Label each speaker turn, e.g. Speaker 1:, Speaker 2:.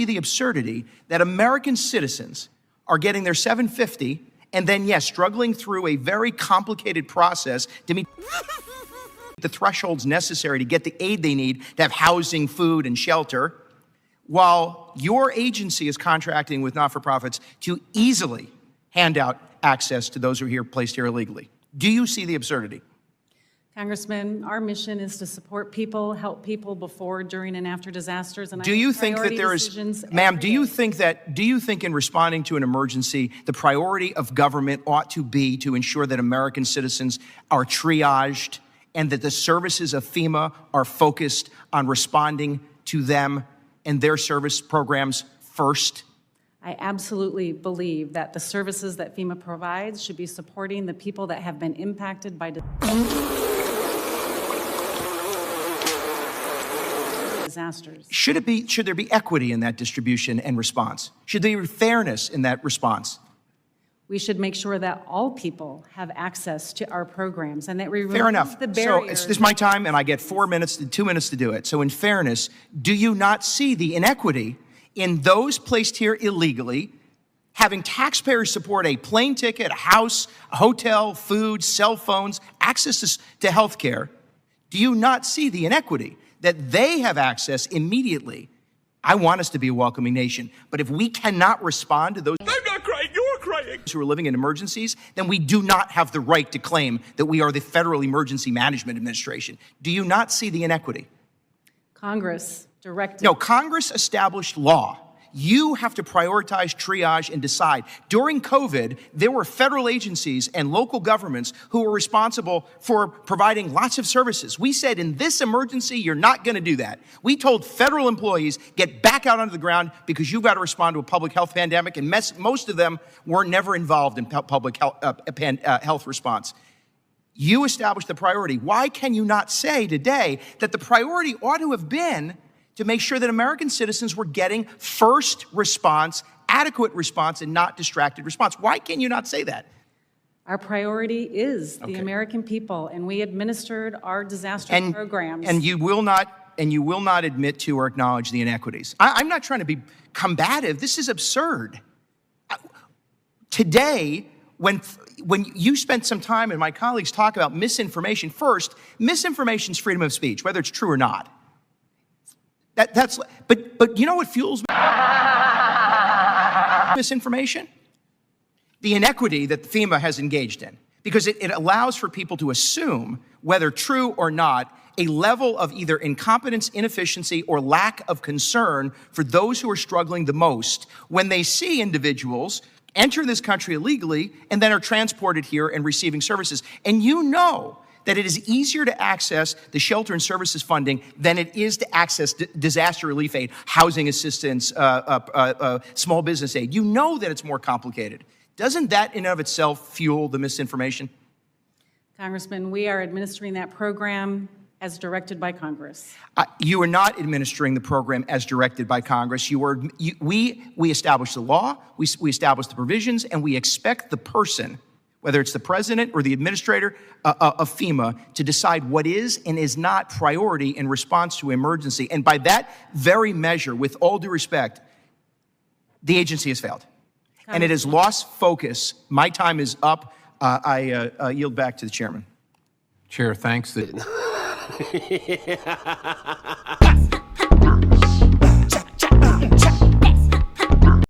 Speaker 1: see the absurdity that American citizens are getting their $750 and then, yes, struggling through a very complicated process to meet the thresholds necessary to get the aid they need to have housing, food, and shelter, while your agency is contracting with not-for-profits to easily hand out access to those who are placed here illegally? Do you see the absurdity?
Speaker 2: Congressman, our mission is to support people, help people before, during, and after disasters. And
Speaker 1: do you think that there is, ma'am, do you think in responding to an emergency, the priority of government ought to be to ensure that American citizens are triaged and that the services of FEMA are focused on responding to them and their service programs first?
Speaker 2: I absolutely believe that the services that FEMA provides should be supporting the people that have been impacted by disasters.
Speaker 1: Should there be equity in that distribution and response? Should there be fairness in that response?
Speaker 2: We should make sure that all people have access to our programs and that we remove
Speaker 1: Fair enough.
Speaker 2: the barriers.
Speaker 1: So this is my time, and I get 2 minutes to do it. So in fairness, do you not see the inequity in those placed here illegally, having taxpayers support a plane ticket, a house, a hotel, food, cell phones, access to health care? Do you not see the inequity that they have access immediately? I want us to be a welcoming nation, but if we cannot respond to those who are living in emergencies, then we do not have the right to claim that we are the Federal Emergency Management Administration. Do you not see the inequity?
Speaker 2: Congress directed.
Speaker 1: No, Congress established law. You have to prioritize, triage, and decide. During COVID, there were federal agencies and local governments who were responsible for providing lots of services. We said, in this emergency, you're not going to do that. We told federal employees, get back out onto the ground because you've got to respond to a public health pandemic, and most of them were never involved in public health response. You established the priority. Why can you not say today that the priority ought to have been to make sure that American citizens were getting first response, adequate response, and not distracted response? Why can you not say that?
Speaker 2: Our priority is the American people, and we administered our disaster programs.
Speaker 1: And you will not admit to or acknowledge the inequities. I'm not trying to be combative. This is absurd. Today, when you spent some time and my colleagues talk about misinformation, first, misinformation is freedom of speech, whether it's true or not. But you know what fuels misinformation? The inequity that FEMA has engaged in, because it allows for people to assume, whether true or not, a level of either incompetence, inefficiency, or lack of concern for those who are struggling the most when they see individuals enter this country illegally and then are transported here and receiving services. And you know that it is easier to access the shelter and services funding than it is to access disaster relief aid, housing assistance, small business aid. You know that it's more complicated. Doesn't that in and of itself fuel the misinformation?
Speaker 2: Congressman, we are administering that program as directed by Congress.
Speaker 1: You are not administering the program as directed by Congress. We established the law, we established the provisions, and we expect the person, whether it's the president or the administrator of FEMA, to decide what is and is not priority in response to emergency. And by that very measure, with all due respect, the agency has failed. And it has lost focus. My time is up. I yield back to the chairman.
Speaker 3: Chair, thanks.